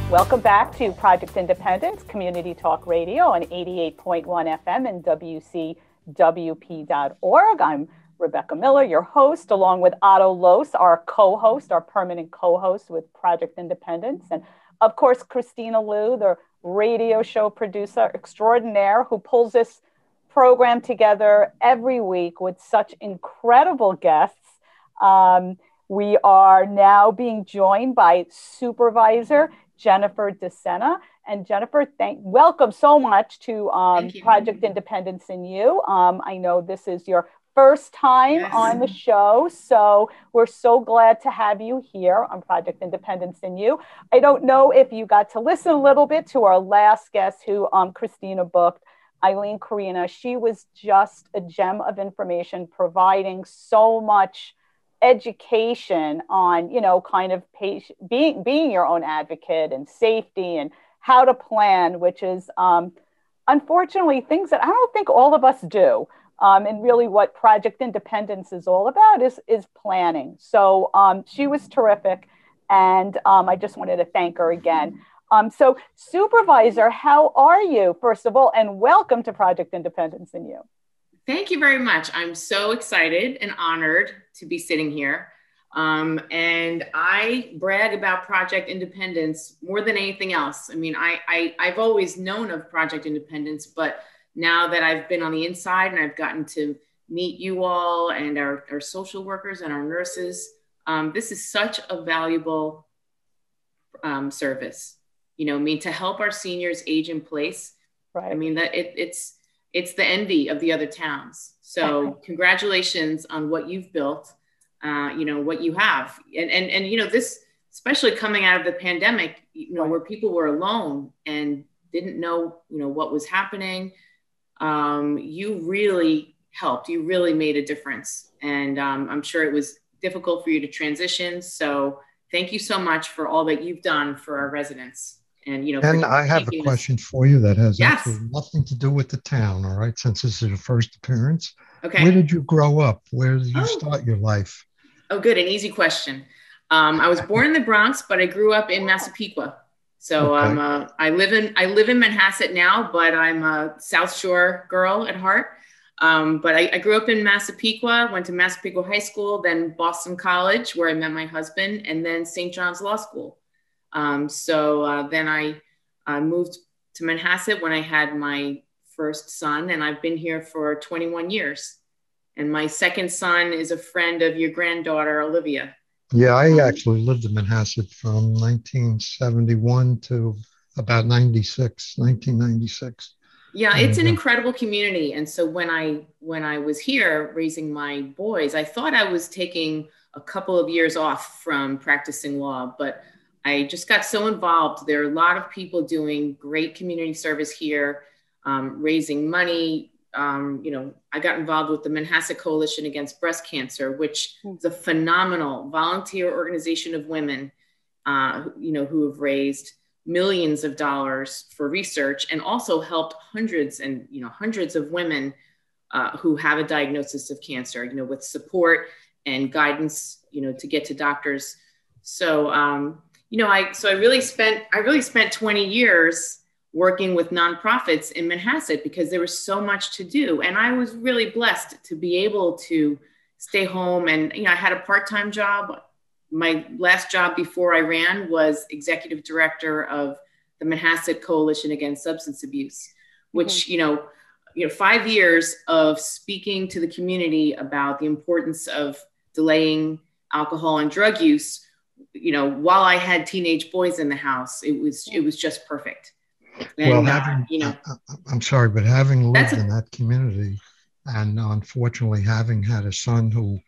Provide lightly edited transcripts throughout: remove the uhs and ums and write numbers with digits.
Welcome back to Project Independence, Community Talk Radio on 88.1 FM and WCWP.org. I'm Rebecca Miller, your host, along with Otto Los, our co-host, our permanent co-host with Project Independence. And of course, Kristina Liu, the radio show producer extraordinaire who pulls this program together every week with such incredible guests. We are now being joined by Supervisor Jennifer DeSena. And Jennifer, welcome so much to Project Independence in You. I know this is your first time on the show, so we're so glad to have you here on Project Independence in You. I don't know if you got to listen a little bit to our last guest who Kristina booked, Eileen Karina. She was just a gem of information, providing so much education on, kind of being your own advocate and safety and how to plan, which is unfortunately things that I don't think all of us do. And really what Project Independence is all about is planning. So she was terrific. And I just wanted to thank her again. So Supervisor, how are you, first of all, and welcome to Project Independence in You. Thank you very much. I'm so excited and honored to be sitting here. And I brag about Project Independence more than anything else. I mean, I've always known of Project Independence, but now that I've been on the inside and I've gotten to meet you all and our social workers and our nurses, this is such a valuable service, to help our seniors age in place. Right. I mean, that it's the envy of the other towns. So congratulations on what you've built, what you have. And this, especially coming out of the pandemic, where people were alone and didn't know, what was happening. You really helped. You really made a difference. And I'm sure it was difficult for you to transition. So thank you so much for all that you've done for our residents. And I have a question for you that has absolutely nothing to do with the town, all right, since this is your first appearance. Okay. Where did you grow up? Where did you start your life? Oh, good. An easy question. I was born in the Bronx, but I grew up in Massapequa. So I live in Manhasset now, but I'm a South Shore girl at heart. But I grew up in Massapequa, went to Massapequa High School, then Boston College, where I met my husband, and then St. John's Law School. Then I moved to Manhasset when I had my first son, and I've been here for 21 years. And my second son is a friend of your granddaughter, Olivia. Yeah, I actually lived in Manhasset from 1971 to about 1996. Yeah, it's an incredible community. And so when I was here raising my boys, I thought I was taking a couple of years off from practicing law, but I just got so involved. There are a lot of people doing great community service here, raising money. I got involved with the Manhasset Coalition Against Breast Cancer, which is a phenomenal volunteer organization of women, who have raised millions of dollars for research and also helped hundreds of women who have a diagnosis of cancer, with support and guidance, to get to doctors. So, I really spent 20 years working with nonprofits in Manhasset because there was so much to do. And I was really blessed to be able to stay home. And, I had a part-time job. My last job before I ran was executive director of the Manhasset Coalition Against Substance Abuse, which, 5 years of speaking to the community about the importance of delaying alcohol and drug use, while I had teenage boys in the house. It was just perfect. And, well, I'm sorry, but having lived in that community and unfortunately having had a son who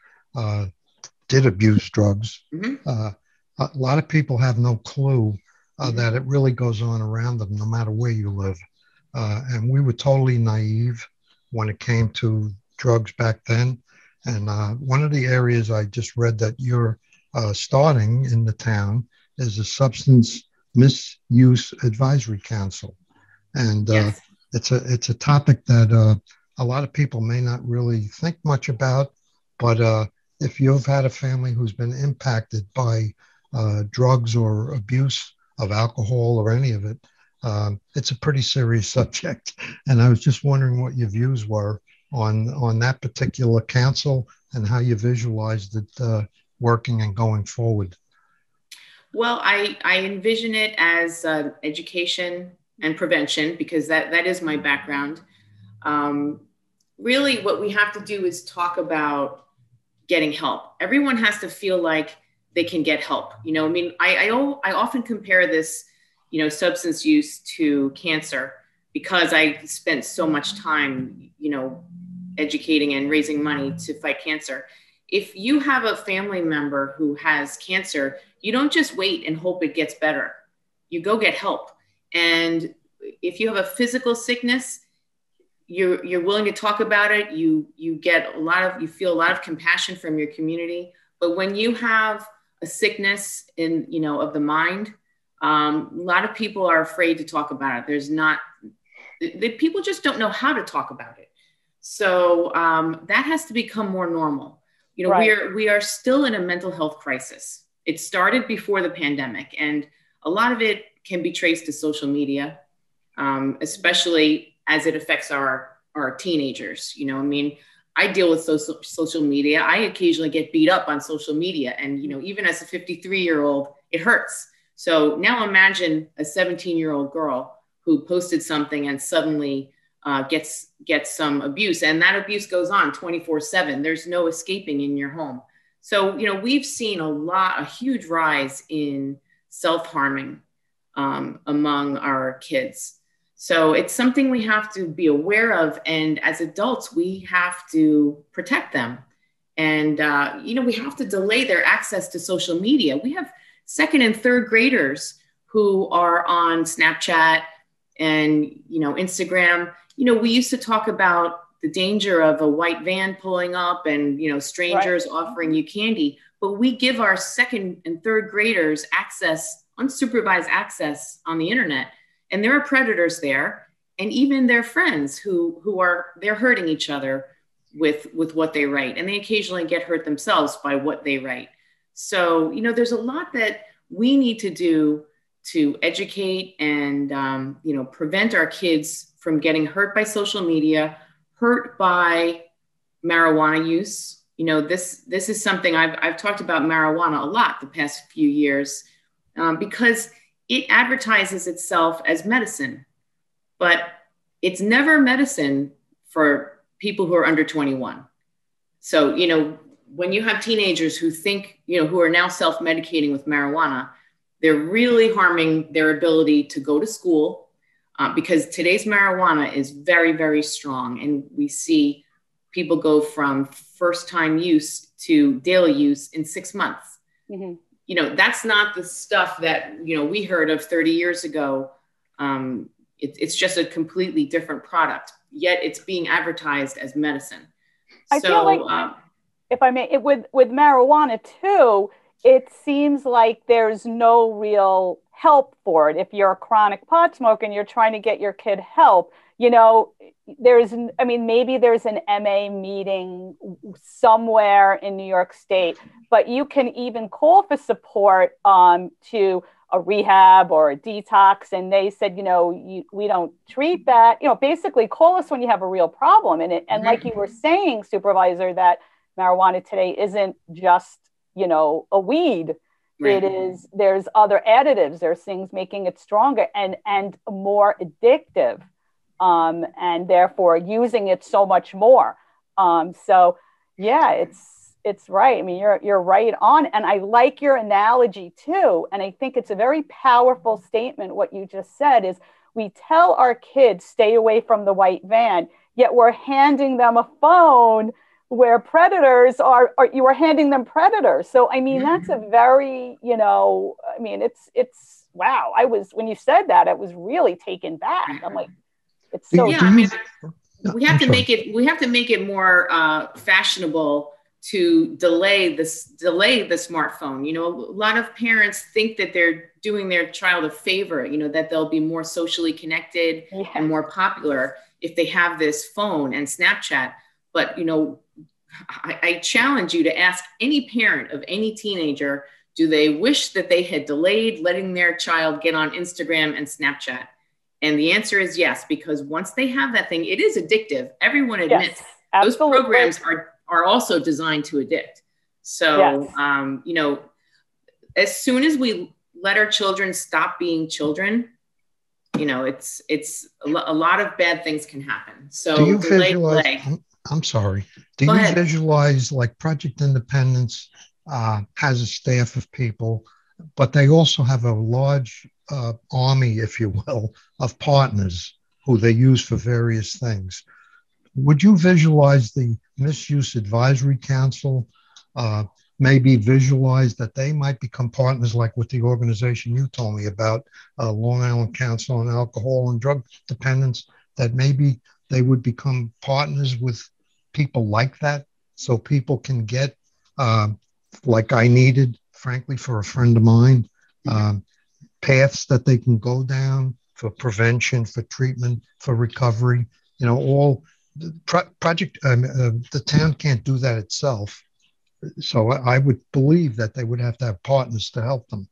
did abuse drugs, a lot of people have no clue that it really goes on around them no matter where you live. And we were totally naive when it came to drugs back then. And one of the areas I just read that you're starting in the town is a substance misuse advisory council. And it's a topic that a lot of people may not really think much about, but if you've had a family who's been impacted by drugs or abuse of alcohol or any of it. It's a pretty serious subject. And I was just wondering what your views were on that particular council and how you visualized it working and going forward. Well, I envision it as education and prevention, because that is my background. Really, what we have to do is talk about getting help. Everyone has to feel like they can get help. You know, I mean, I often compare this, you know, substance use to cancer, because I spent so much time, you know, educating and raising money to fight cancer. If you have a family member who has cancer, you don't just wait and hope it gets better. You go get help. And if you have a physical sickness, you're willing to talk about it. You feel a lot of compassion from your community. But when you have a sickness of the mind, a lot of people are afraid to talk about it. People just don't know how to talk about it. So that has to become more normal. You know, right. we are still in a mental health crisis. It started before the pandemic, and a lot of it can be traced to social media, especially as it affects our teenagers. You know, I mean, I deal with social media. I occasionally get beat up on social media, and, you know, even as a 53-year-old, it hurts. So now imagine a 17-year-old girl who posted something and suddenly gets some abuse, and that abuse goes on 24/7. There's no escaping in your home. So, you know, we've seen a huge rise in self-harming among our kids. So it's something we have to be aware of. And as adults, we have to protect them. And, you know, we have to delay their access to social media. We have second and third graders who are on Snapchat and, you know, Instagram. You know, we used to talk about the danger of a white van pulling up and, you know, strangers right. offering you candy, but we give our second and third graders unsupervised access on the internet. And there are predators there, and even their friends they're hurting each other with what they write. And they occasionally get hurt themselves by what they write. So, you know, there's a lot that we need to do to educate and, you know, prevent our kids from getting hurt by social media, hurt by marijuana use. You know, this is something I've talked about marijuana a lot the past few years, because it advertises itself as medicine, but it's never medicine for people who are under 21. So, you know, when you have teenagers who think, you know, who are now self-medicating with marijuana, they're really harming their ability to go to school, because today's marijuana is very, very strong. And we see people go from first-time use to daily use in 6 months. Mm-hmm. You know, that's not the stuff that, you know, we heard of 30 years ago. It's just a completely different product, yet it's being advertised as medicine. I feel like, if I may, with marijuana too, it seems like there's no real help for it. If you're a chronic pot smoker and you're trying to get your kid help, you know, maybe there's an MA meeting somewhere in New York State, but you can even call for support to a rehab or a detox. And they said, you know, we don't treat that. You know, basically call us when you have a real problem. And like you were saying, Supervisor, that marijuana today isn't just, you know, a weed. Right. There's other additives, there's things making it stronger and more addictive. And therefore using it so much more. So yeah, it's right. I mean, you're right on. And I like your analogy too. And I think it's a very powerful statement. What you just said is we tell our kids, stay away from the white van, yet we're handing them a phone where predators you are handing them predators. So, I mean, that's a very, you know, I mean, it's, wow. When you said that, I was really taken back. I'm like, it's so. Yeah, I mean, we have to make it more fashionable to delay the smartphone. You know, a lot of parents think that they're doing their child a favor, you know, that they'll be more socially connected and more popular if they have this phone and Snapchat. But, you know, I challenge you to ask any parent of any teenager Do they wish that they had delayed letting their child get on Instagram and Snapchat? And the answer is yes, because once they have that thing, it is addictive. Everyone admits those programs are also designed to addict. So, you know, as soon as we let our children stop being children, you know, it's a lot of bad things can happen. So do you visualize, I'm sorry, do you visualize like Project Independence has a staff of people, but they also have a large army, if you will, of partners who they use for various things. Would you visualize the Misuse Advisory Council, maybe visualize that they might become partners like with the organization you told me about, Long Island Council on Alcohol and Drug Dependence, that maybe they would become partners with people like that so people can get, like I needed, frankly, for a friend of mine, paths that they can go down for prevention, for treatment, for recovery, you know, all the the town can't do that itself. So I would believe that they would have to have partners to help them.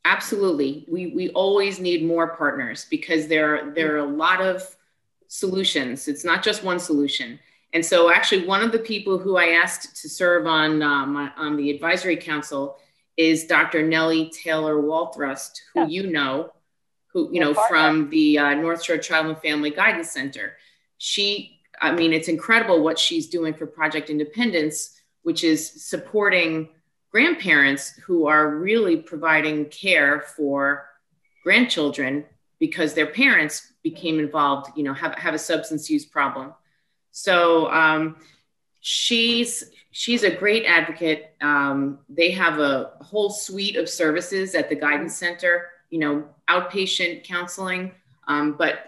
Absolutely. We always need more partners because there are a lot of solutions. It's not just one solution. And so actually one of the people who I asked to serve on the advisory council is Dr. Nellie Taylor Walthrust, who you know from the North Shore Child and Family Guidance Center. I mean, it's incredible what she's doing for Project Independence, which is supporting grandparents who are really providing care for grandchildren because their parents became involved, you know, have a substance use problem. So she's a great advocate. They have a whole suite of services at the guidance center, you know, outpatient counseling. But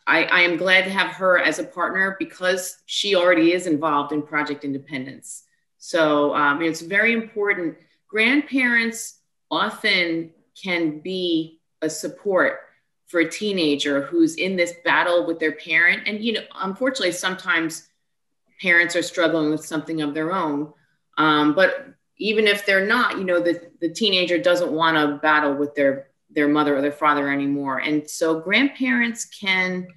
I am glad to have her as a partner because she already is involved in Project Independence. So it's very important. Grandparents often can be a support for a teenager who's in this battle with their parent. And, you know, unfortunately, sometimes parents are struggling with something of their own. But even if they're not, you know, the teenager doesn't want to battle with their mother or their father anymore. And so grandparents can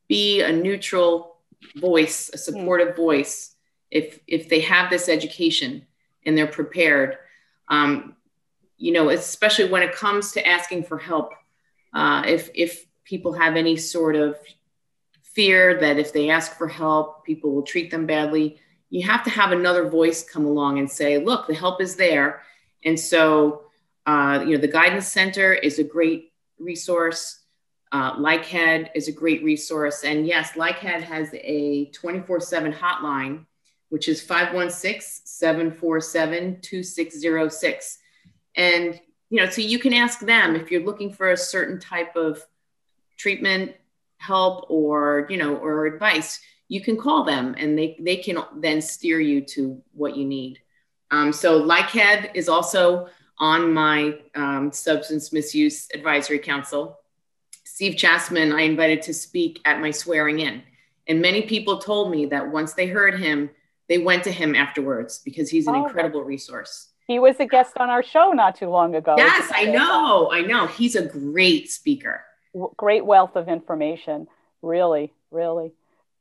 be a neutral voice, a supportive voice, if they have this education and they're prepared. You know, especially when it comes to asking for help, if people have any sort of fear that if they ask for help, people will treat them badly, you have to have another voice come along and say, look, the help is there. And so, you know, the Guidance Center is a great resource. LICAD is a great resource. And yes, LICAD has a 24/7 hotline, which is 516-747-2606. And, you know, so you can ask them if you're looking for a certain type of treatment, help, or, you know, or advice, you can call them and they can then steer you to what you need. So LICAD is also on my Substance Misuse Advisory Council. Steve Chasman, I invited to speak at my swearing in. And many people told me that once they heard him, they went to him afterwards because he's an incredible resource. He was a guest on our show not too long ago. Yes, I know. He's a great speaker. Great wealth of information, really, really.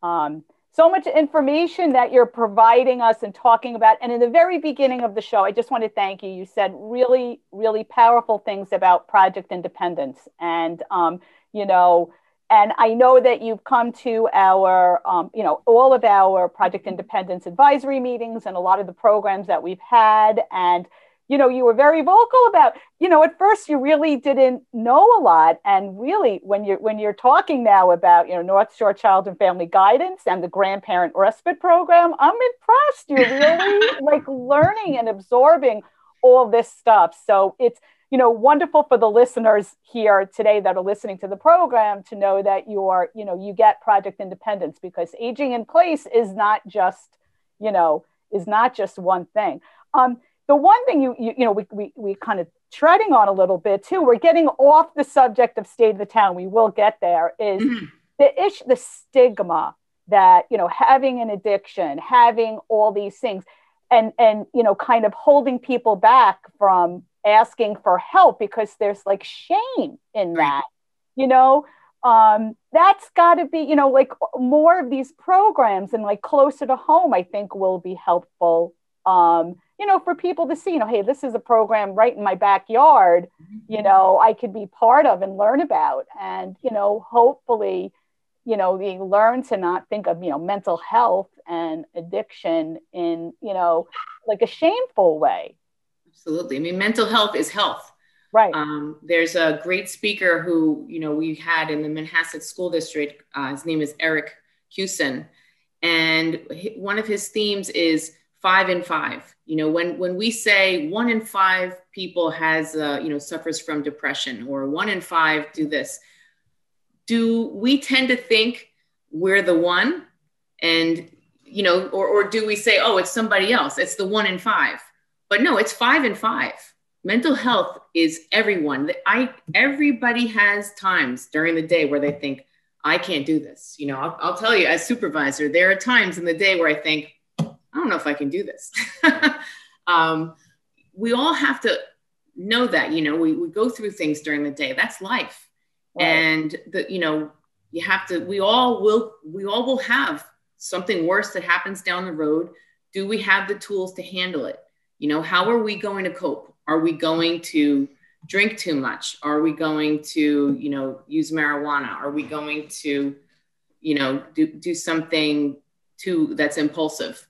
So much information that you're providing us and talking about. And in the very beginning of the show, I just want to thank you. You said really, really powerful things about Project Independence. And, you know, and I know that you've come to our, you know, all of our Project Independence advisory meetings and a lot of the programs that we've had. And, you know, you were very vocal about, you know, at first you really didn't know a lot. And really, when you're talking now about, you know, North Shore Child and Family Guidance and the Grandparent Respite Program, I'm impressed. You're really like learning and absorbing all this stuff. So it's, you know, wonderful for the listeners here today that are listening to the program to know that you're, you know, you get Project Independence, because aging in place is not just, you know, is not just one thing. The one thing you know, we kind of treading on a little bit too, we're getting off the subject of state of the town. We will get there, is the stigma that, you know, having an addiction, having all these things. and kind of holding people back from asking for help because there's like shame in that, that's got to be, like more of these programs and like closer to home, I think will be helpful, for people to see, hey, this is a program right in my backyard, I could be part of and learn about. And, hopefully, they learn to not think of, mental health and addiction in, like a shameful way. Absolutely. I mean, mental health is health. Right. There's a great speaker who, we had in the Manhasset School District. His name is Eric Cusin. And one of his themes is 5 in 5. When we say 1 in 5 people has, suffers from depression, or 1 in 5 do this, do we tend to think we're the one? And, or do we say, oh, it's somebody else. It's the 1 in 5. But no, it's 5 in 5. Mental health is everyone. Everybody has times during the day where they think, I can't do this. I'll tell you, as supervisor, there are times in the day where I think, I don't know if I can do this. We all have to know that, we go through things during the day. That's life. Right. And you have to, we all will have something worse that happens down the road. Do we have the tools to handle it? How are we going to cope? Are we going to drink too much? Are we going to, use marijuana? Are we going to, do something that's impulsive?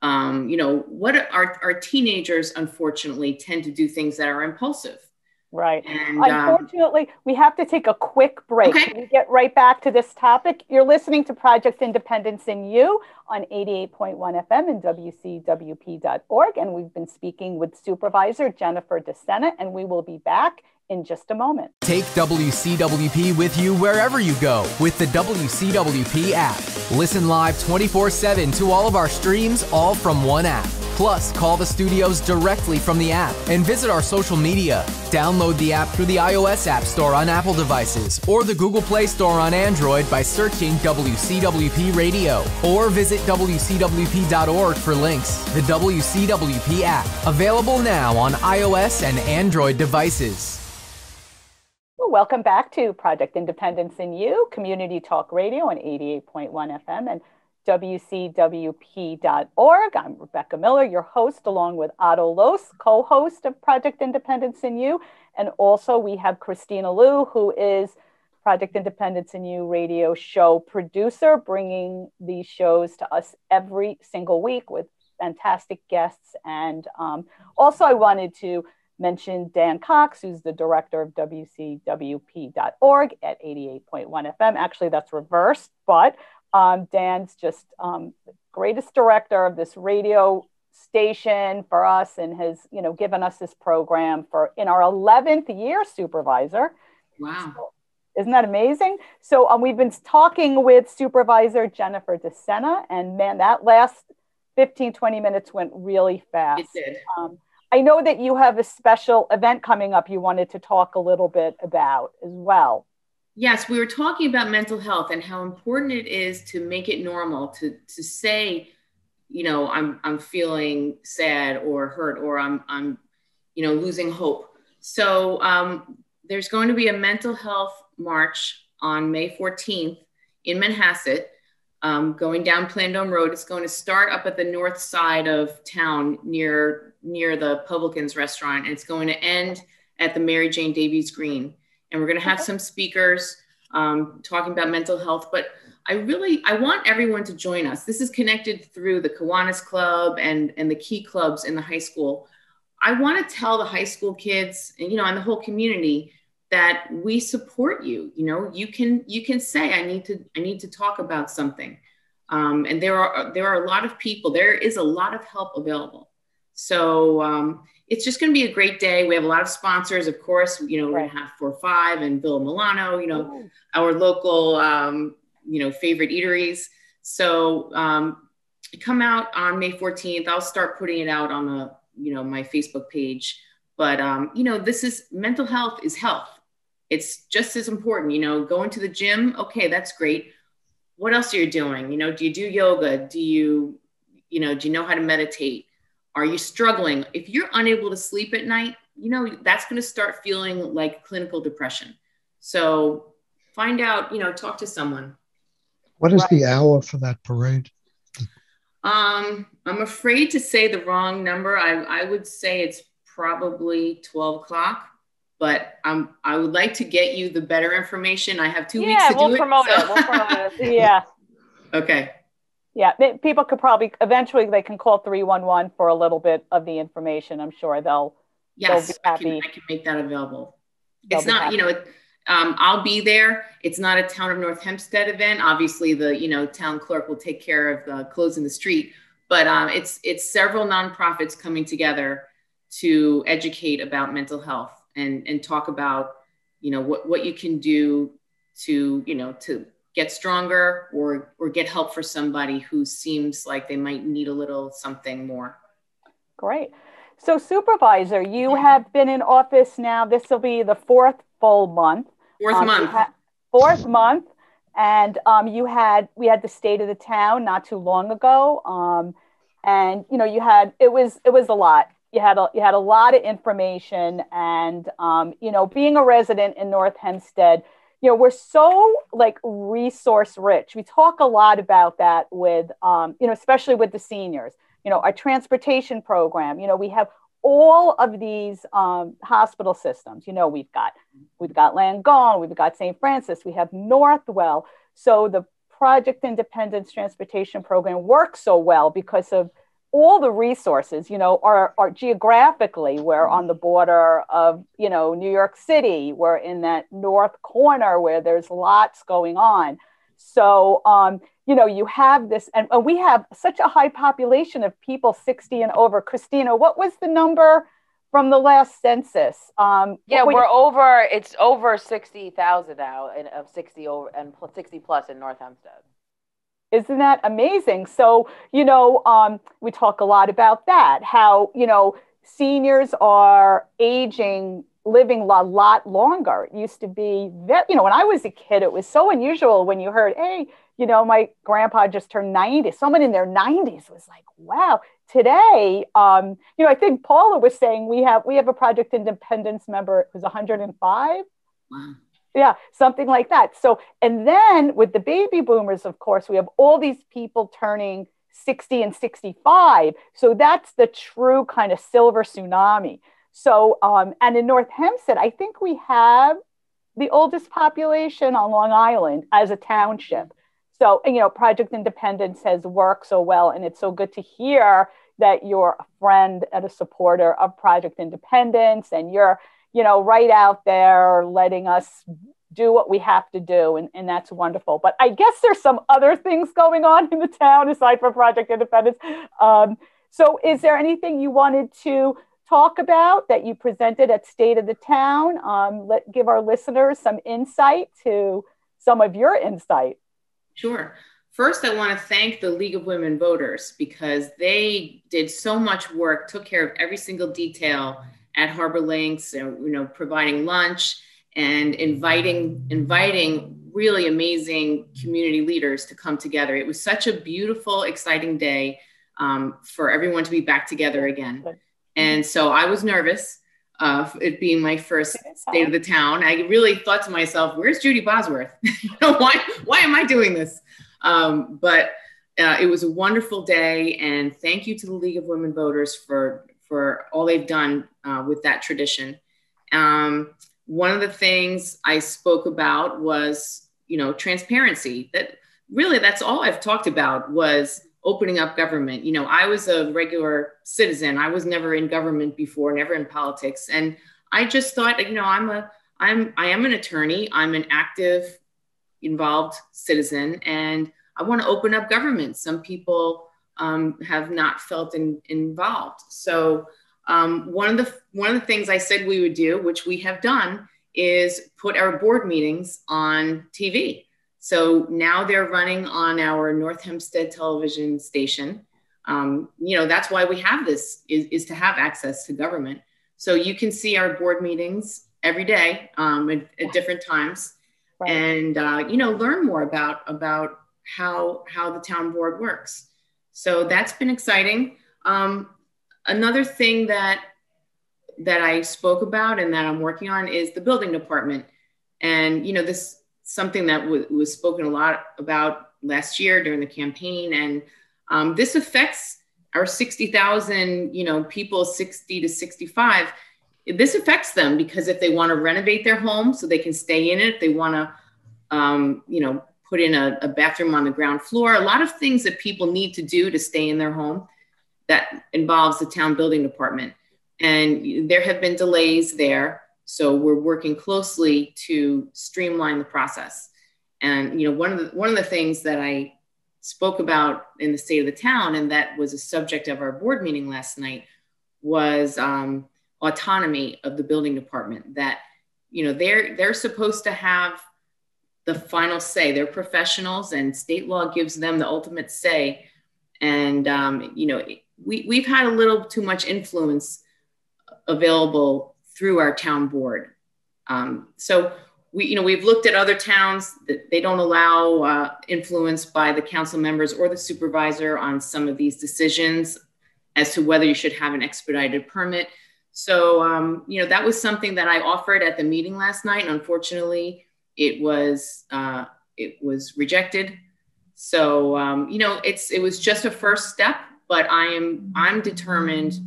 What our teenagers, unfortunately, tend to do things that are impulsive. Right. And unfortunately, we have to take a quick break. Okay. We get right back to this topic. You're listening to Project Independence in You on 88.1 FM and WCWP.org. And we've been speaking with Supervisor Jennifer DeSena, and we will be back in just a moment. Take WCWP with you wherever you go with the WCWP app. Listen live 24/7 to all of our streams, all from one app. Plus, call the studios directly from the app and visit our social media. Download the app through the iOS App Store on Apple devices or the Google Play Store on Android by searching WCWP Radio, or visit WCWP.org for links. The WCWP app, available now on iOS and Android devices. Well, welcome back to Project Independence in You, Community Talk Radio on 88.1 FM and WCWP.org. I'm Rebecca Miller, your host, along with Otto Los, co-host of Project Independence in You. And also we have Kristina Liu, who is Project Independence in You radio show producer, bringing these shows to us every single week with fantastic guests. And also I wanted to mention Dan Cox, who's the director of WCWP.org at 88.1 FM. Actually, that's reversed, but Dan's just the greatest director of this radio station for us, and has, given us this program in our 11th year, Supervisor. Wow. So, isn't that amazing? So we've been talking with Supervisor Jennifer DeSena, and man, that last 15, 20 minutes went really fast. It did. I know that you have a special event coming up you wanted to talk a little bit about as well. Yes, we were talking about mental health and how important it is to make it normal to say, I'm feeling sad or hurt, or I'm losing hope. So there's going to be a mental health march on May 14th in Manhasset, going down Plandome Road. It's going to start up at the north side of town near the Publican's restaurant, and it's going to end at the Mary Jane Davies Green. And we're going to have some speakers talking about mental health, but I want everyone to join us. This is connected through the Kiwanis Club and the key clubs in the high school. I want to tell the high school kids and, and the whole community that we support you. You can say, I need to talk about something. And there are a lot of people, there is a lot of help available. So it's just going to be a great day. We have a lot of sponsors, of course. We're going to have 4-5 and Bill Milano, our local, favorite eateries. So come out on May 14th. I'll start putting it out on the, my Facebook page. But, this is mental health is health. It's just as important, going to the gym. Okay, that's great. What else are you doing? Do you do yoga? Do you know how to meditate? Are you struggling? If you're unable to sleep at night, that's going to start feeling like clinical depression. So find out, talk to someone. What is the hour for that parade? I'm afraid to say the wrong number. I would say it's probably 12 o'clock, but I would like to get you the better information. I have 2 weeks to do it. We'll promote it. Yeah. Okay. Yeah, people could probably, eventually they can call 311 for a little bit of the information. I'm sure they'll be happy. I can make that available. It's not, I'll be there. It's not a Town of North Hempstead event. Obviously the, town clerk will take care of closing the street, but it's several nonprofits coming together to educate about mental health and talk about, what you can do to, to get stronger or get help for somebody who seems like they might need a little something more. Great. So Supervisor, you have been in office now. This will be the fourth full month. Fourth month. And we had the State of the Town not too long ago. And it was a lot. You had a lot of information, and being a resident in North Hempstead, we're so resource rich. We talk a lot about that with, especially with the seniors, our transportation program, we have all of these hospital systems, we've got Langone, we've got St. Francis, we have Northwell. So the Project Independence Transportation Program works so well because of all the resources, are geographically, we're on the border of, New York City. We're in that north corner where there's lots going on. So, you have this, and we have such a high population of people 60 and over. Kristina, what was the number from the last census? It's over 60,000 now, and of 60 over and 60 plus in North Hempstead. Isn't that amazing? So, we talk a lot about that, how, seniors are aging, living a lot longer. It used to be that, when I was a kid, it was so unusual when you heard, hey, my grandpa just turned 90. Someone in their 90s was like, wow. Today, I think Paula was saying we have a Project Independence member who's 105. Wow. Yeah, something like that. So, and then with the baby boomers, of course, we have all these people turning 60 and 65. So that's the true kind of silver tsunami. So, and in North Hempstead, I think we have the oldest population on Long Island as a township. So, Project Independence has worked so well, and it's so good to hear that you're a friend and a supporter of Project Independence, and you're right out there letting us do what we have to do. And that's wonderful. But I guess there's some other things going on in the town aside from Project Independence. So is there anything you wanted to talk about that you presented at State of the Town? Give our listeners some insight to some of your insight. Sure. First, I want to thank the League of Women Voters because they did so much work, took care of every single detail at Harbor Links, providing lunch and inviting really amazing community leaders to come together. It was such a beautiful, exciting day for everyone to be back together again. And so I was nervous, it being my first State of the Town. I really thought to myself, where's Judy Bosworth? Why am I doing this? But it was a wonderful day. And thank you to the League of Women Voters for all they've done with that tradition. One of the things I spoke about was, transparency. That's all I've talked about was opening up government. I was a regular citizen. I was never in government before, never in politics. And I just thought, I am an attorney. I'm an active, involved citizen, and I want to open up government. Some people have not felt involved. So one of the things I said we would do, which we have done, is put our board meetings on TV. So now they're running on our North Hempstead television station. That's why we have this, is to have access to government. So you can see our board meetings every day at different times, right. And learn more about how the town board works. So that's been exciting. another thing that I spoke about and that I'm working on is the building department. And, this something that was spoken a lot about last year during the campaign. And this affects our 60,000, people 60 to 65. This affects them because if they want to renovate their home so they can stay in it, they want to, put in a bathroom on the ground floor, a lot of things that people need to do to stay in their home that involves the town building department. And there have been delays there. So we're working closely to streamline the process. And, one of the things that I spoke about in the state of the town, and that was a subject of our board meeting last night, was autonomy of the building department, that, they're supposed to have the final say. They're professionals and state law gives them the ultimate say. And, we've had a little too much influence available through our town board. So we've looked at other towns that they don't allow influence by the council members or the supervisor on some of these decisions as to whether you should have an expedited permit. So, that was something that I offered at the meeting last night. Unfortunately, it was rejected. So, it was just a first step, but I'm determined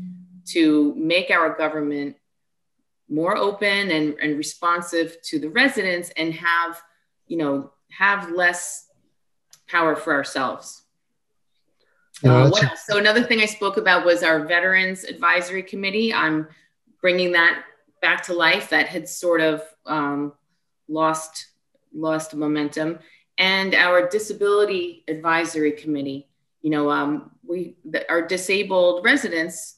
to make our government more open and responsive to the residents and have less power for ourselves. What else? So another thing I spoke about was our Veterans Advisory Committee. I'm bringing that back to life. That had sort of lost momentum. And our Disability Advisory Committee, our disabled residents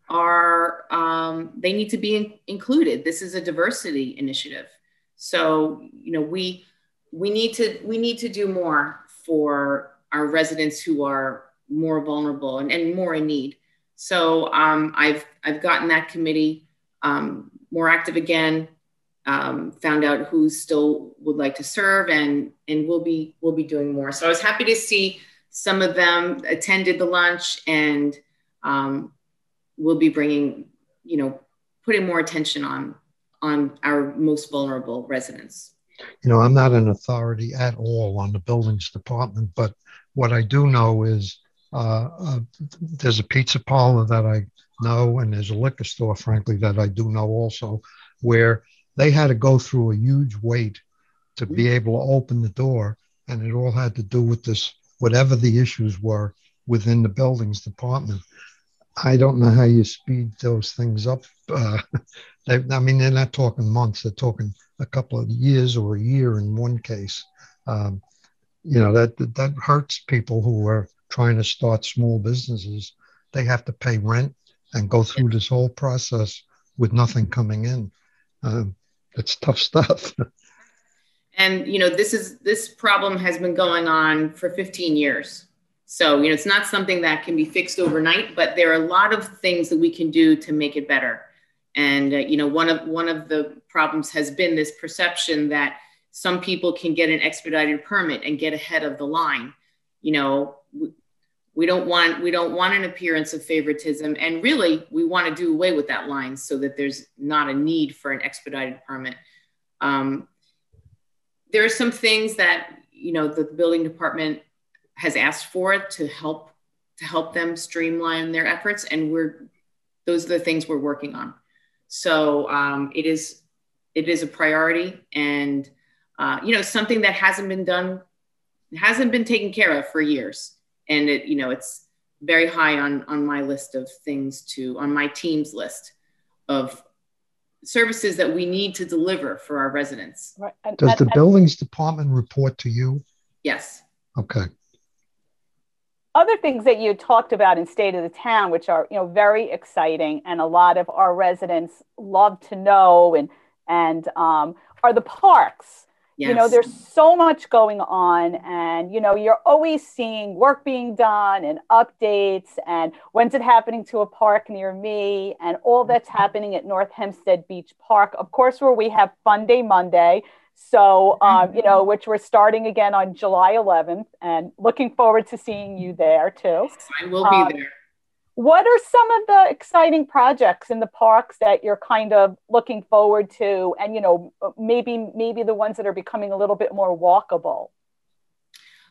they need to be included. This is a diversity initiative. So, we need to do more for our residents who are more vulnerable and more in need. So I've gotten that committee more active again, found out who still would like to serve, and we'll be doing more. So I was happy to see some of them attended the lunch, and we'll be bringing, putting more attention on our most vulnerable residents. I'm not an authority at all on the buildings department, but what I do know is there's a pizza parlor that I know, and there's a liquor store, frankly, that I do know also, where they had to go through a huge wait to be able to open the door. And it all had to do with this, whatever the issues were within the buildings department. I don't know how you speed those things up. They're not talking months, they're talking a couple of years or a year in one case. That hurts people who are trying to start small businesses. They have to pay rent and go through this whole process with nothing coming in. It's tough stuff. And, this problem has been going on for 15 years. So, it's not something that can be fixed overnight, but there are a lot of things that we can do to make it better. And, one of the problems has been this perception that some people can get an expedited permit and get ahead of the line. We don't want an appearance of favoritism. And really, we want to do away with that line so that there's not a need for an expedited permit. There are some things that, the building department has asked for to help them streamline their efforts. And those are the things we're working on. So it is a priority, and something that hasn't been taken care of for years. And it's very high on my list of things on my team's list of services that we need to deliver for our residents. Right. Does the buildings department report to you? Yes. Okay. Other things that you talked about in State of the Town, which are, very exciting, and a lot of our residents love to know, and are the parks. Yes. There's so much going on, and, you're always seeing work being done and updates, and when's it happening to a park near me, and all that's happening at North Hempstead Beach Park, of course, where we have Fun Day Monday. So, which we're starting again on July 11th, and looking forward to seeing you there too. Yes, I will be there. What are some of the exciting projects in the parks that you're kind of looking forward to, and maybe the ones that are becoming a little bit more walkable?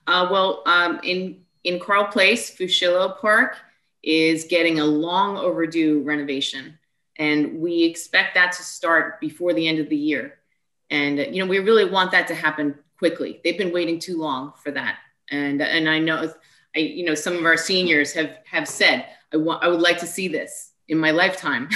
In Carl Place, Fushillo Park is getting a long overdue renovation, and we expect that to start before the end of the year. And we really want that to happen quickly. They've been waiting too long for that, and I know some of our seniors have said, I would like to see this in my lifetime.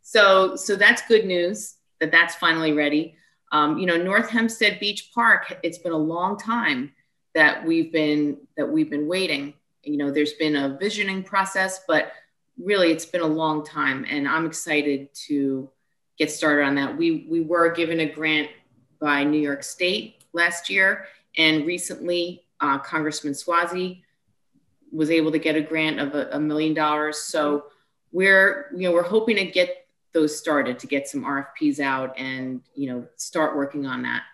So that's good news that that's finally ready. North Hempstead Beach Park, it's been a long time that we've been waiting. There's been a visioning process, but really it's been a long time, and I'm excited to get started on that. We were given a grant by New York State last year, and recently Congressman Swazi was able to get a grant of $1 million. So we're hoping to get those started, to get some RFPs out and start working on that.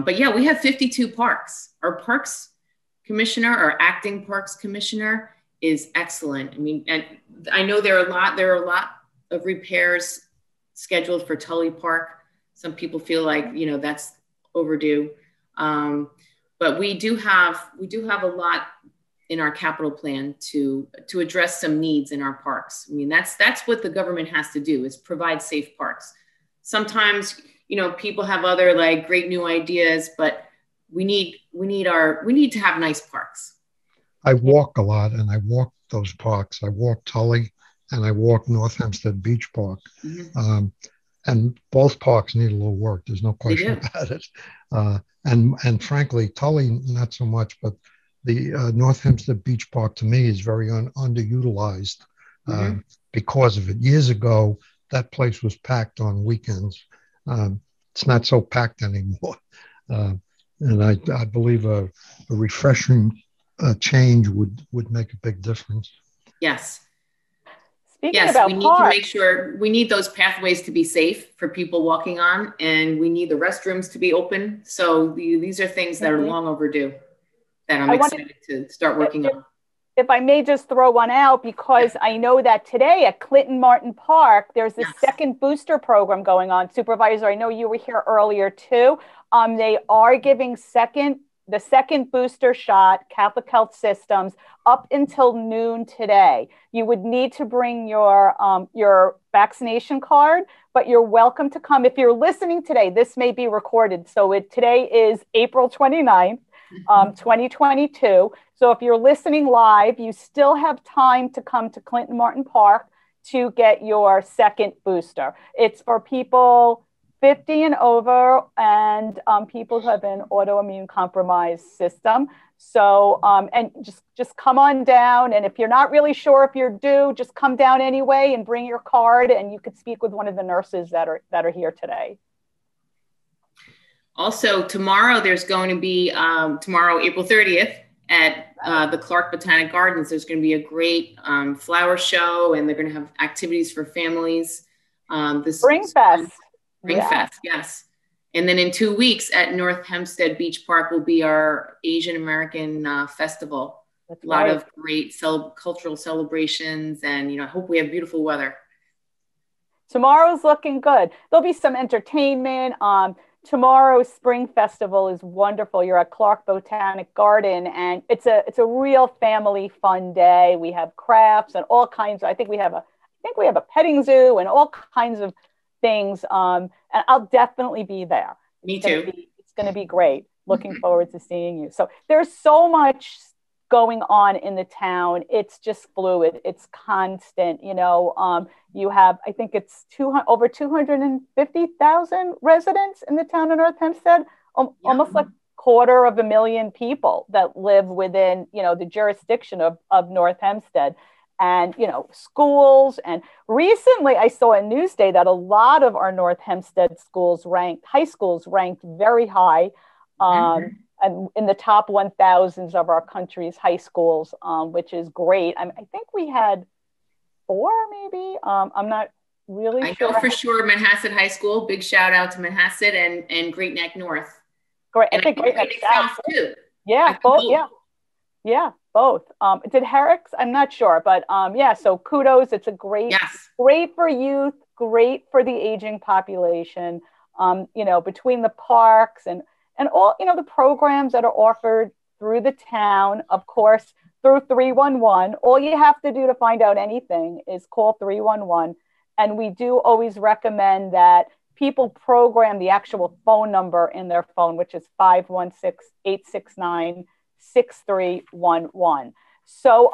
But yeah, we have 52 parks. Our parks commissioner, our acting parks commissioner, is excellent. I mean, and I know there are a lot of repairs scheduled for Tully Park. Some people feel like that's overdue, but we do have a lot in our capital plan to address some needs in our parks. I mean, that's what the government has to do, is provide safe parks. Sometimes, people have other great new ideas, but we need to have nice parks. I walk a lot, and I walk those parks. I walk Tully and I walk North Hempstead Beach Park. Mm-hmm. And both parks need a little work. There's no question about it. And frankly, Tully, not so much, but the North Hempstead Beach Park, to me, is very underutilized because of it. Years ago, that place was packed on weekends. It's not so packed anymore. And I believe a refreshing change would make a big difference. Yes. Speaking about we need parks, to make sure we need those pathways to be safe for people walking on, and we need the restrooms to be open. So these are things that are long overdue that I'm excited to start working on. If I may just throw one out, because I know that today at Clinton Martin Park, there's this second booster program going on. Supervisor, I know you were here earlier too. They are giving the second booster shot, Catholic Health Systems, up until noon today. You would need to bring your vaccination card, but you're welcome to come. If you're listening today, this may be recorded. So today is April 29th, 2022. So if you're listening live, you still have time to come to Clinton Martin Park to get your second booster. It's for people 50 and over, and people who have an autoimmune compromised system. So, and just come on down. And if you're not really sure if you're due, just come down anyway and bring your card, and you could speak with one of the nurses that are here today. Also, tomorrow there's going to be, April 30th, at the Clark Botanic Gardens, there's going to be a great flower show, and they're going to have activities for families. Spring Fest. Spring Fest, yes. And then in 2 weeks at North Hempstead Beach Park will be our Asian American Festival. That's a lot of great cultural celebrations, and I hope we have beautiful weather. Tomorrow's looking good. There'll be some entertainment. Tomorrow's Spring Festival is wonderful. You're at Clark Botanic Garden, and it's a real family fun day. We have crafts and all kinds. I think we have a petting zoo and all kinds of things. And I'll definitely be there. Me too. It's going to be great. Looking forward to seeing you. So there's so much going on in the town. It's just fluid. It's constant. You have, I think it's over 250,000 residents in the town of North Hempstead, almost like 250,000 people that live within, the jurisdiction of North Hempstead, and, schools. And recently I saw a news day that a lot of our North Hempstead high schools ranked very high, and in the top 1,000s of our country's high schools, which is great. I think we had 4, maybe. I'm not really sure. I know for sure Manhasset High School. Big shout out to Manhasset and Great Neck North. Great. And I think Great Neck South too. Yeah, both. Yeah, both. Did Herrick's? I'm not sure, but yeah, so kudos. It's a great, great for youth, great for the aging population. You know, between the parks and all, you know, the programs that are offered through the town, of course, through 311. All you have to do to find out anything is call 311. And we do always recommend that people program the actual phone number in their phone, which is 516-869-6311. So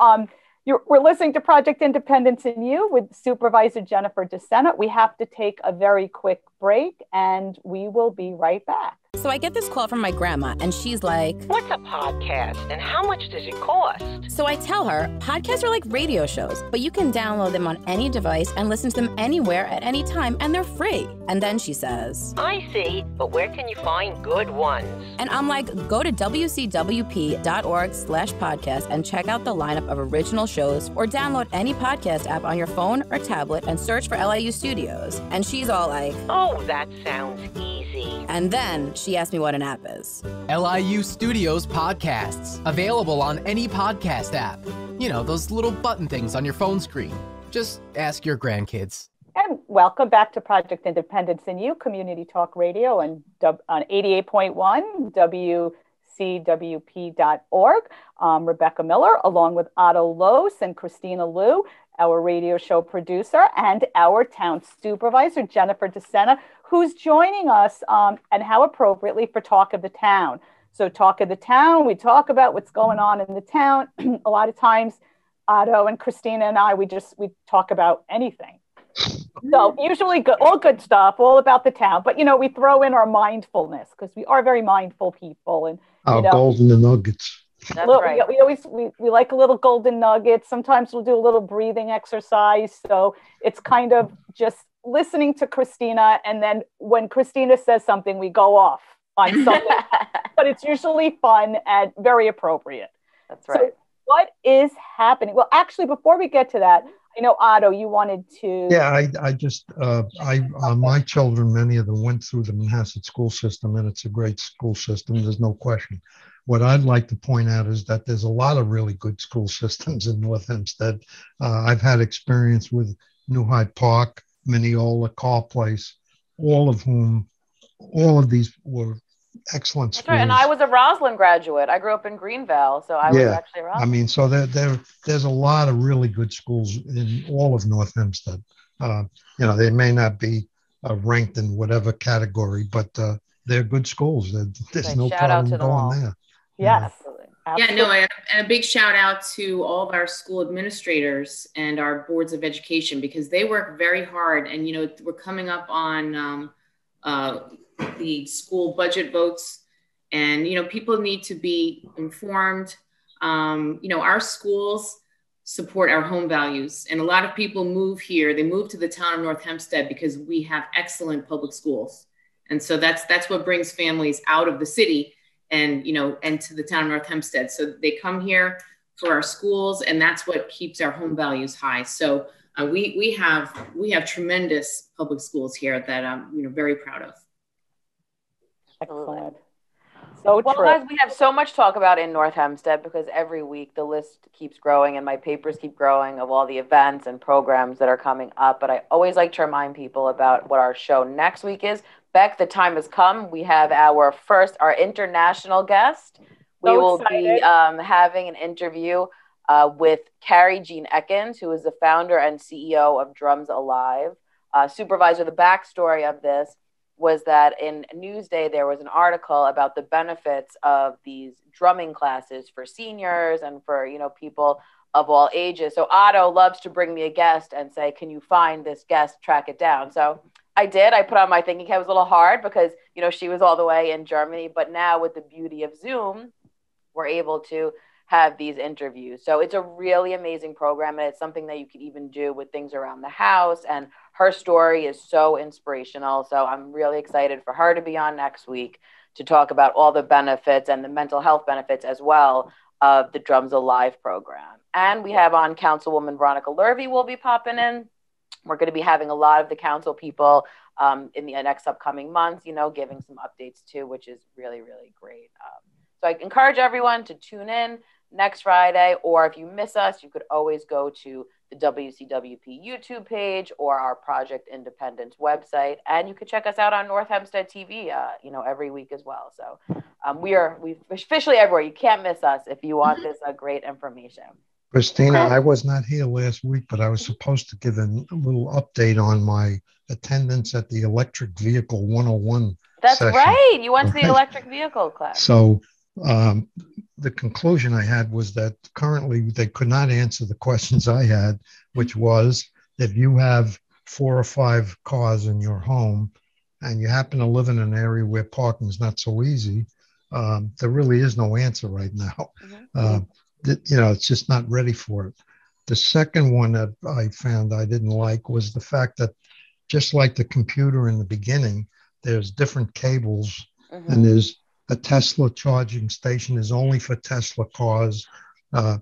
we're listening to Project Independence in You with Supervisor Jennifer DeSena. We have to take a very quick break and we will be right back. So I get this call from my grandma and she's like, "What's a podcast and how much does it cost?" So I tell her, podcasts are like radio shows, but you can download them on any device and listen to them anywhere at any time, and they're free. And then she says, "I see, but where can you find good ones?" And I'm like, go to wcwp.org/podcast and check out the lineup of original shows, or download any podcast app on your phone or tablet and search for LIU Studios. And she's all like, "Oh, that sounds easy." And then she asked me what an app is. LIU Studios podcasts, available on any podcast app. You know, those little button things on your phone screen. Just ask your grandkids. And welcome back to Project Independence in You, Community Talk Radio on 88.1 WCWP.org. Rebecca Miller, along with Otto Los and Kristina Liu, our radio show producer, and our town supervisor, Jennifer DeSena, who's joining us, and how appropriately, for Talk of the Town. So Talk of the Town, we talk about what's going on in the town. A lot of times, Otto and Kristina and I, we talk about anything. So usually good, all good stuff, all about the town. But, you know, we throw in our mindfulness because we are very mindful people. And our golden nuggets. That's right. We like a little golden nugget. Sometimes we'll do a little breathing exercise. So it's kind of just listening to Kristina. And then when Kristina says something, we go off on something. But it's usually fun and very appropriate. That's right. So what is happening? Well, actually, before we get to that, I know, Otto, you wanted to. Yeah, my children, many of them went through the Manhasset school system, and it's a great school system. There's no question. What I'd like to point out is that there's a lot of really good school systems in North Hempstead. I've had experience with New Hyde Park, Mineola, Carl Place, all of these were excellent schools. That's right. And I was a Roslyn graduate. I grew up in Greenville, so I was actually a Roslyn. I mean, so there's a lot of really good schools in all of North Hempstead. You know, they may not be ranked in whatever category, but they're good schools. There's no problem going there. Yes. Yeah, no, and a big shout out to all of our school administrators and our boards of education, because they work very hard. And, you know, we're coming up on the school budget votes, and, you know, people need to be informed. You know, our schools support our home values, and a lot of people move here. They move to the town of North Hempstead because we have excellent public schools. And so that's what brings families out of the city and, you know, and to the town of North Hempstead. So they come here for our schools, and that's what keeps our home values high. So we have tremendous public schools here that I'm, you know, very proud of. Excellent. So well, guys, we have so much to talk about in North Hempstead, because every week the list keeps growing and my papers keep growing of all the events and programs that are coming up. But I always like to remind people about what our show next week is. Beck, the time has come. We have our international guest. We will be having an interview with Carrie Jean Ekins, who is the founder and CEO of Drums Alive. Supervisor, the backstory of this was that in Newsday, there was an article about the benefits of these drumming classes for seniors and for, you know, people of all ages. So Otto loves to bring me a guest and say, can you find this guest, track it down? So I did. I put on my thinking cap. It was a little hard because, you know, she was all the way in Germany. But now with the beauty of Zoom, we're able to have these interviews. So it's a really amazing program, and it's something that you can even do with things around the house. And her story is so inspirational. So I'm really excited for her to be on next week to talk about all the benefits and the mental health benefits as well of the Drums Alive program. And we have on Councilwoman Veronica Lurvy will be popping in. We're going to be having a lot of the council people in the next upcoming months, you know, giving some updates too, which is really, really great. So I encourage everyone to tune in next Friday. Or if you miss us, you could always go to the WCWP YouTube page or our Project Independence website. And you could check us out on North Hempstead TV, every week as well. So we're officially everywhere. You can't miss us if you want this great information. Kristina, I was not here last week, but I was supposed to give a little update on my attendance at the Electric Vehicle 101 That's session. Right. You went to the electric vehicle class. So the conclusion I had was that currently they could not answer the questions I had, which was if you have 4 or 5 cars in your home and you happen to live in an area where parking is not so easy, there really is no answer right now. It's just not ready for it. The second one that I found I didn't like was the fact that just like the computer in the beginning, there's different cables and there's a Tesla charging station is only for Tesla cars. There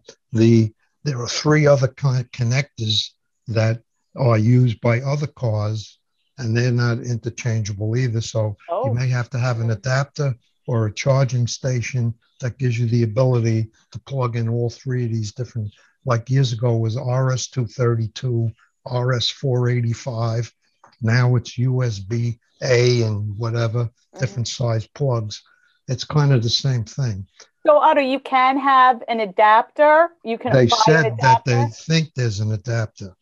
are 3 other connectors that are used by other cars and they're not interchangeable either. So you may have to have an adapter or a charging station that gives you the ability to plug in all 3 of these different, like years ago was RS-232, RS-485. Now it's USB-A and whatever, different size plugs. It's kind of the same thing. So Otto, you can have an adapter. You can They buy said an that adapter. they think there's an adapter.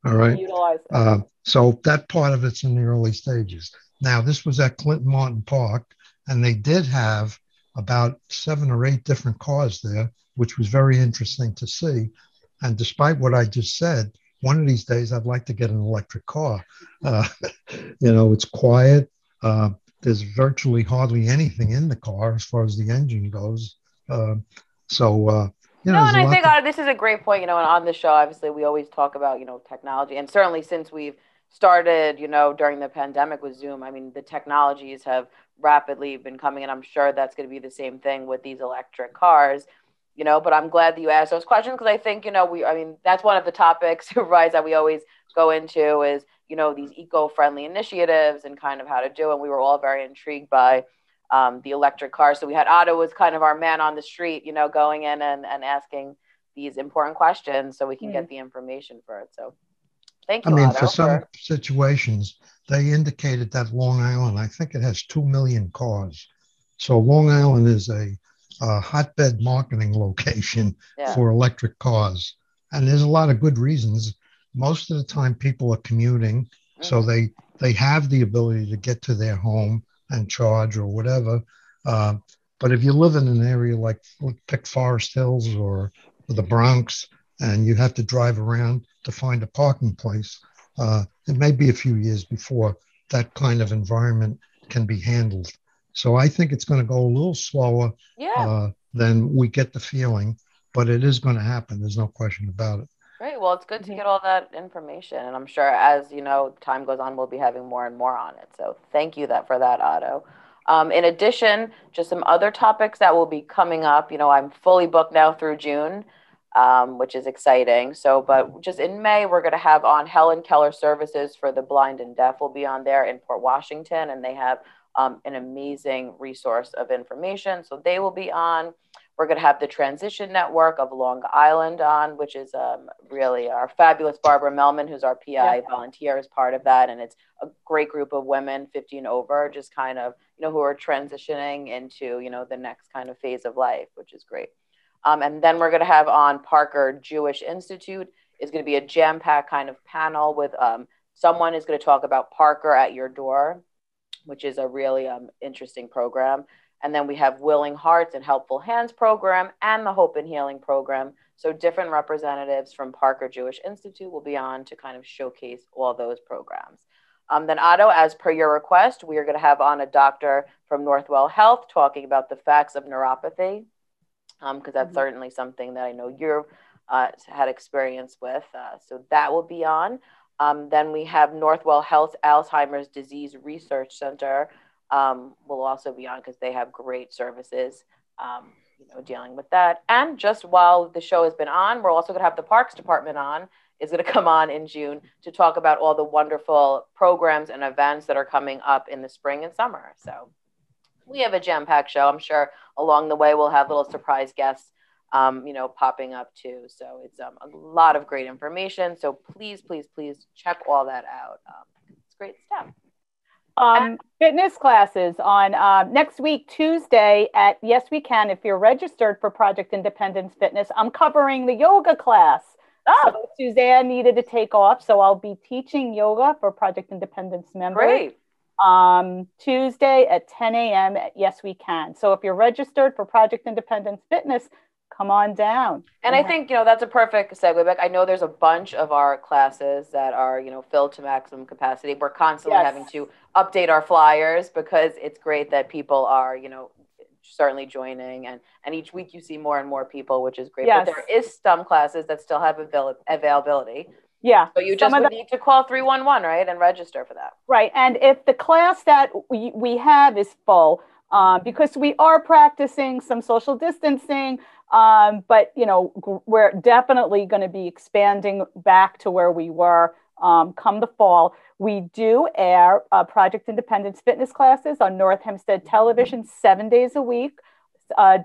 All right. Utilize it. So that part of it's in the early stages. Now, this was at Clinton Martin Park, and they did have about 7 or 8 different cars there, which was very interesting to see. And despite what I just said, one of these days I'd like to get an electric car. It's quiet. There's virtually hardly anything in the car as far as the engine goes. And I think this is a great point. And on the show, obviously, we always talk about, technology. And certainly since we've started, during the pandemic with Zoom, I mean, the technologies have rapidly been coming, and I'm sure that's going to be the same thing with these electric cars. But I'm glad that you asked those questions because I think, that's one of the topics, Supervisor, that we always go into is, these eco-friendly initiatives and kind of how to do it. And we were all very intrigued by the electric car. So we had Otto was kind of our man on the street, going in and asking these important questions so we can get the information for it. So thank you, Otto. For some situations, they indicated that Long Island, I think it has 2 million cars. So Long Island is a hotbed marketing location for electric cars. And there's a lot of good reasons. Most of the time people are commuting, so they have the ability to get to their home and charge or whatever. But if you live in an area like pick Forest Hills or the Bronx, and you have to drive around to find a parking place, it may be a few years before that kind of environment can be handled. So I think it's going to go a little slower than we get the feeling, but it is going to happen. There's no question about it. Great. Well, it's good to get all that information. And I'm sure as, time goes on, we'll be having more and more on it. So thank you for that, Otto. In addition, just some other topics that will be coming up. I'm fully booked now through June, which is exciting. But just in May, we're going to have on Helen Keller Services for the Blind and Deaf will be on there in Port Washington. And they have an amazing resource of information. So they will be on. We're going to have the Transition Network of Long Island on, which is really our fabulous Barbara Melman, who's our PI volunteer, is part of that. And it's a great group of women, 50 and over, just kind of, who are transitioning into, the next kind of phase of life, which is great. And then we're going to have on Parker Jewish Institute is going to be a jam-packed kind of panel with someone is going to talk about Parker at Your Door, which is a really interesting program. And then we have Willing Hearts and Helpful Hands program and the Hope and Healing program. So different representatives from Parker Jewish Institute will be on to kind of showcase all those programs. Then Otto, as per your request, we are going to have on a doctor from Northwell Health talking about the facts of neuropathy, because that's certainly something that I know you've had experience with. So that will be on. Then we have Northwell Health Alzheimer's Disease Research Center will also be on because they have great services, dealing with that. And just while the show has been on, we're also going to have the Parks Department on, is going to come on in June to talk about all the wonderful programs and events that are coming up in the spring and summer. So we have a jam-packed show. I'm sure along the way we'll have little surprise guests popping up too. So it's a lot of great information. So please, please, please check all that out. It's great stuff. Fitness classes on next week, Tuesday at Yes We Can. If you're registered for Project Independence Fitness, I'm covering the yoga class. So Suzanne needed to take off, so I'll be teaching yoga for Project Independence members. Great. Tuesday at 10 a.m. at Yes We Can. So if you're registered for Project Independence Fitness, come on down. And I think, that's a perfect segue back. I know there's a bunch of our classes that are, filled to maximum capacity. We're constantly having to update our flyers because it's great that people are, certainly joining. And each week you see more and more people, which is great. But there is some classes that still have availability. Yeah. So you just would need to call 311, right, and register for that. Right. And if the class that we have is full, because we are practicing some social distancing, but, we're definitely going to be expanding back to where we were come the fall. We do air Project Independence fitness classes on North Hempstead television 7 days a week.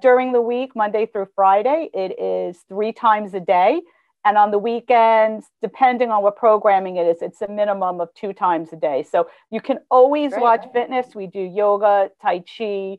During the week, Monday through Friday, it is 3 times a day. And on the weekends, depending on what programming it is, it's a minimum of 2 times a day. So you can always watch fitness. We do yoga, Tai Chi,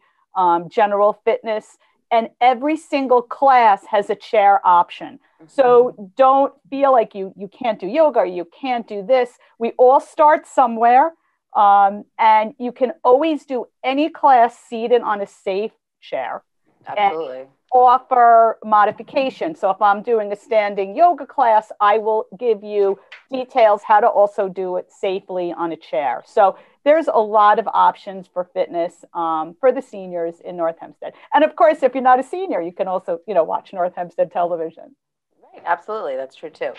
general fitness, and every single class has a chair option. So don't feel like you can't do yoga or you can't do this. We all start somewhere, and you can always do any class seated on a safe chair. Absolutely. And offer modification. So if I'm doing a standing yoga class, I will give you details how to also do it safely on a chair. So there's a lot of options for fitness for the seniors in North Hempstead. And of course, if you're not a senior, you can also, watch North Hempstead television. Right. Absolutely. That's true too.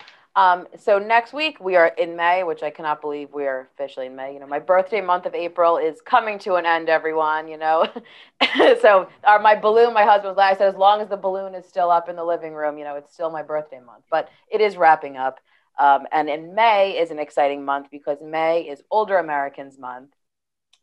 So next week we are in May, which I cannot believe we are officially in May. My birthday month of April is coming to an end, everyone, So my balloon, my husband was like, I said, as long as the balloon is still up in the living room, it's still my birthday month, but it is wrapping up. And in May is an exciting month because May is Older Americans Month.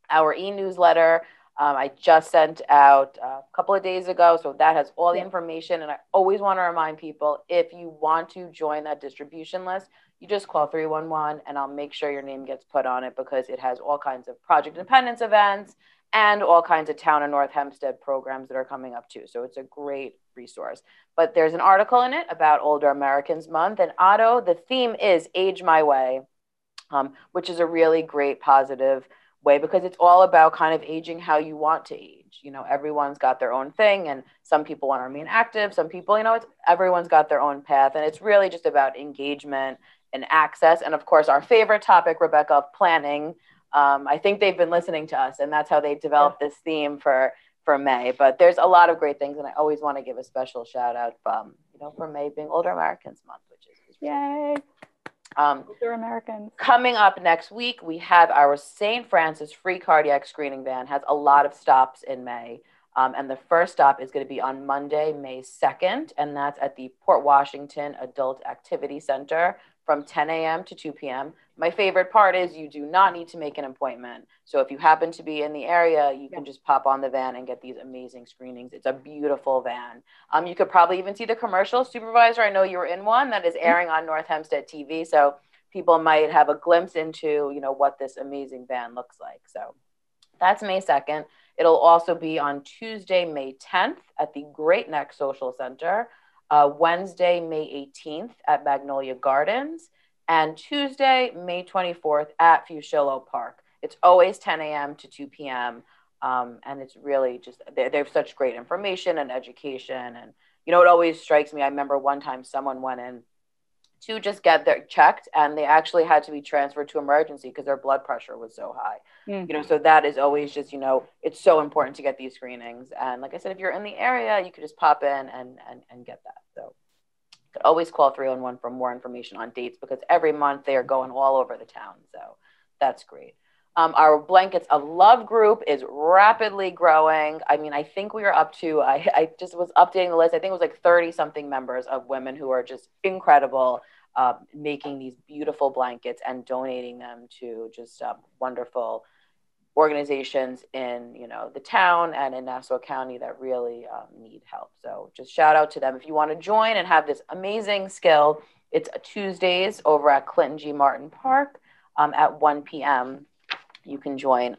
Our e-newsletter, I just sent out a couple of days ago. So that has all the information. And I always want to remind people, if you want to join that distribution list, you just call 311 and I'll make sure your name gets put on it because it has all kinds of Project Independence events and all kinds of Town of North Hempstead programs that are coming up too. So it's a great resource. But there's an article in it about Older Americans Month. And Otto, the theme is Age My Way, which is a really great positive way because it's all about kind of aging how you want to age. Everyone's got their own thing, and some people want to remain active. Some people, everyone's got their own path, and it's really just about engagement and access. And of course, our favorite topic, Rebecca, planning. I think they've been listening to us, and that's how they developed this theme for May. But there's a lot of great things, and I always want to give a special shout out, for May being Older Americans Month, which is yay. Older Americans. Coming up next week, we have our St. Francis free cardiac screening van. Has a lot of stops in May. And the first stop is going to be on Monday, May 2nd, and that's at the Port Washington Adult Activity Center from 10 a.m. to 2 p.m. My favorite part is you do not need to make an appointment. So if you happen to be in the area, you can just pop on the van and get these amazing screenings. It's a beautiful van. You could probably even see the commercial. Supervisor, I know you were in one that is airing on North Hempstead TV. So people might have a glimpse into, what this amazing van looks like. So that's May 2nd. It'll also be on Tuesday, May 10th at the Great Neck Social Center, Wednesday, May 18th at Magnolia Gardens, and Tuesday, May 24th at Fusillo Park. It's always 10 a.m. to 2 p.m. And it's really just, they have such great information and education. And, it always strikes me. I remember one time someone went in to just get their checked, and they actually had to be transferred to emergency because their blood pressure was so high. So that is always just, it's so important to get these screenings. And like I said, if you're in the area, you could just pop in and get that. So you could always call 311 for more information on dates because every month they are going all over the town. So that's great. Our Blankets of Love group is rapidly growing. I mean, I think we are up to, I just was updating the list. I think it was like 30 something members of women who are just incredible, making these beautiful blankets and donating them to just wonderful organizations in, the town and in Nassau County that really need help. So just shout out to them. If you want to join and have this amazing skill, it's Tuesdays over at Clinton G. Martin Park at 1 p.m. You can join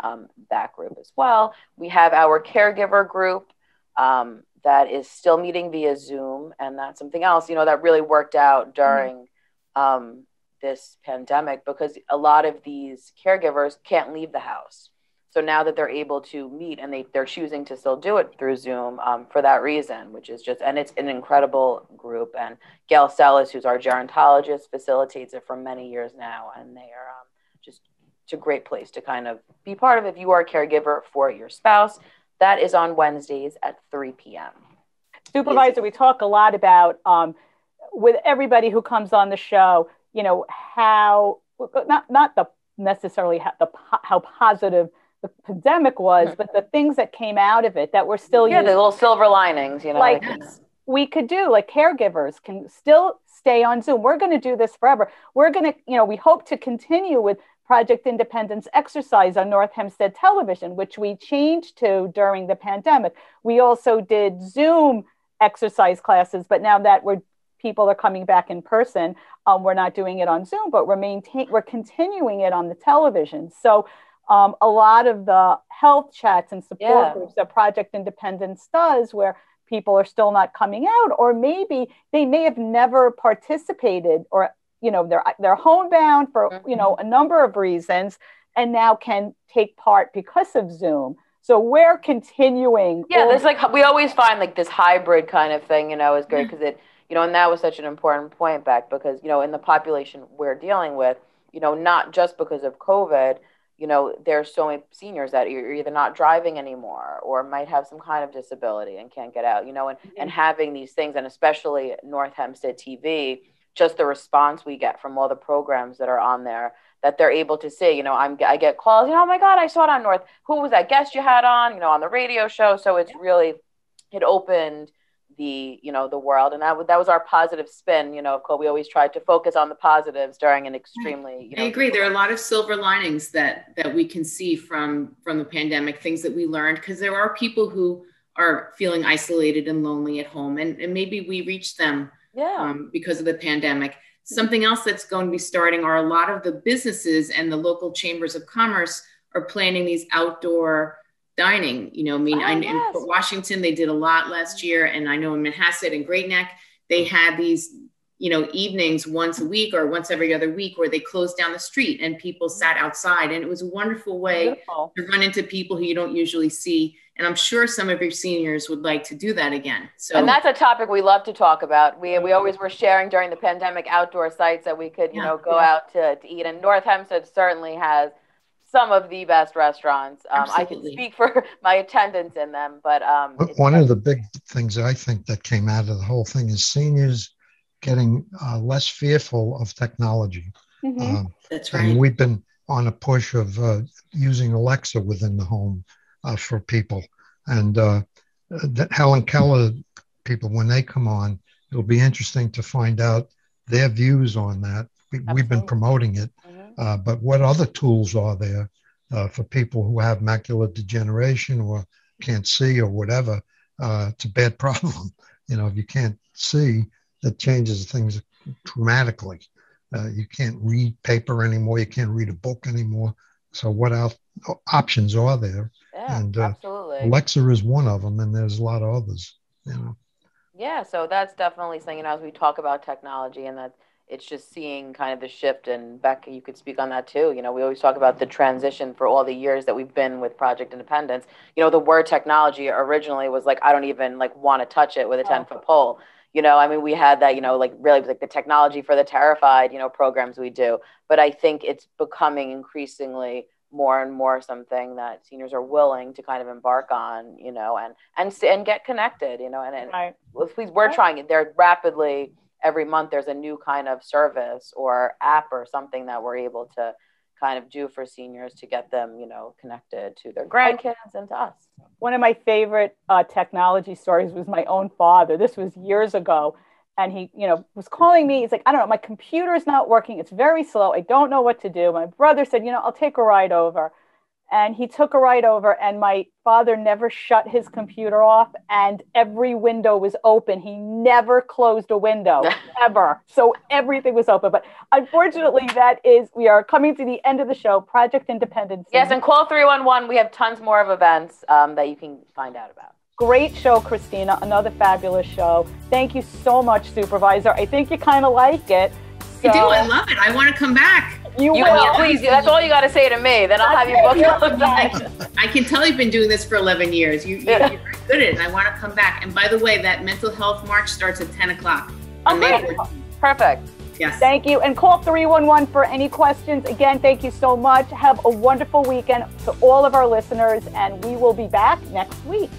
that group as well. We have our caregiver group that is still meeting via Zoom. And that's something else, that really worked out during this pandemic, because a lot of these caregivers can't leave the house. So now that they're able to meet, and they're choosing to still do it through Zoom for that reason, which is and it's an incredible group. And Gail Sellis, who's our gerontologist, facilitates it for many years now. And they are it's a great place to kind of be part of if you are a caregiver for your spouse. That is on Wednesdays at 3 p.m. Supervisor, we talk a lot about with everybody who comes on the show, how not the necessarily how positive the pandemic was, but the things that came out of it that were still the little silver linings, like we could do, like caregivers can still stay on Zoom. We're going to do this forever. We're going to, we hope to continue with Project Independence exercise on North Hempstead television, which we changed to during the pandemic. We also did Zoom exercise classes, but now that people are coming back in person, we're not doing it on Zoom, but we're continuing it on the television. So a lot of the health chats and support groups that Project Independence does, where people are still not coming out, or maybe they may have never participated, or they're homebound for a number of reasons, and now can take part because of Zoom. So we're continuing. Yeah, there's we always find this hybrid kind of thing, is great, because it, and that was such an important point back, because in the population we're dealing with, not just because of COVID, there's so many seniors that are either not driving anymore or might have some kind of disability and can't get out, and having these things, and especially North Hempstead TV, just the response we get from all the programs that are on there, that they're able to say, I get calls, oh my God, I saw it on North. Who was that guest you had on the radio show? So it's really, it opened the, the world. And that was our positive spin, of course, we always tried to focus on the positives during an extremely, I agree. There are a lot of silver linings that we can see from the pandemic, things that we learned, because there are people who are feeling isolated and lonely at home, and maybe we reach them because of the pandemic. Something else that's going to be starting are a lot of the businesses and the local chambers of commerce are planning these outdoor dining. In Washington, they did a lot last year. And I know in Manhasset and Great Neck, they had these, evenings once a week or once every other week where they closed down the street and people sat outside. And it was a wonderful way to run into people who you don't usually see. And I'm sure some of your seniors would like to do that again. So, and that's a topic we love to talk about. We always were sharing during the pandemic outdoor sites that we could, go out to eat. And North Hempstead certainly has some of the best restaurants. I can speak for my attendance in them, but one of the big things I think that came out of the whole thing is seniors getting less fearful of technology. That's right. And we've been on a push of using Alexa within the home for people. And Helen Keller people, when they come on, it'll be interesting to find out their views on that. We've been promoting it, but what other tools are there for people who have macular degeneration or can't see or whatever? It's a bad problem. If you can't see, that changes things dramatically. You can't read paper anymore. You can't read a book anymore. So what else options are there? Yeah, and absolutely. Alexa is one of them, and there's a lot of others. Yeah, so that's definitely something, as we talk about technology, and that it's just seeing kind of the shift. And Becca, you could speak on that too. We always talk about the transition for all the years that we've been with Project Independence. The word technology originally was I don't even want to touch it with a 10-foot pole. We had that, really it was the technology for the terrified, programs we do. But I think it's becoming increasingly more and more something that seniors are willing to kind of embark on, and get connected, and please, we're trying it. They're rapidly, every month there's a new kind of service or app or something that we're able to kind of do for seniors to get them, connected to their grandkids and to us. One of my favorite technology stories was my own father. This was years ago. And he, was calling me. He's like, I don't know, my computer is not working. It's very slow. I don't know what to do. My brother said, I'll take a ride over. And he took a ride over, and my father never shut his computer off, and every window was open. He never closed a window, ever. So everything was open. But unfortunately, we are coming to the end of the show, Project Independence. Yes, and call 311. We have tons more of events that you can find out about. Great show, Kristina. Another fabulous show. Thank you so much, Supervisor. I think you kind of like it. So, I do. I love it. I want to come back. You will. Please do. That's all you got to say to me. Then I'll have you booked. I can tell you've been doing this for 11 years. You're very good at it, and I want to come back. And by the way, that mental health march starts at 10 o'clock on May 14th. Perfect. Yes. Thank you. And call 311 for any questions. Again, thank you so much. Have a wonderful weekend to all of our listeners, and we will be back next week.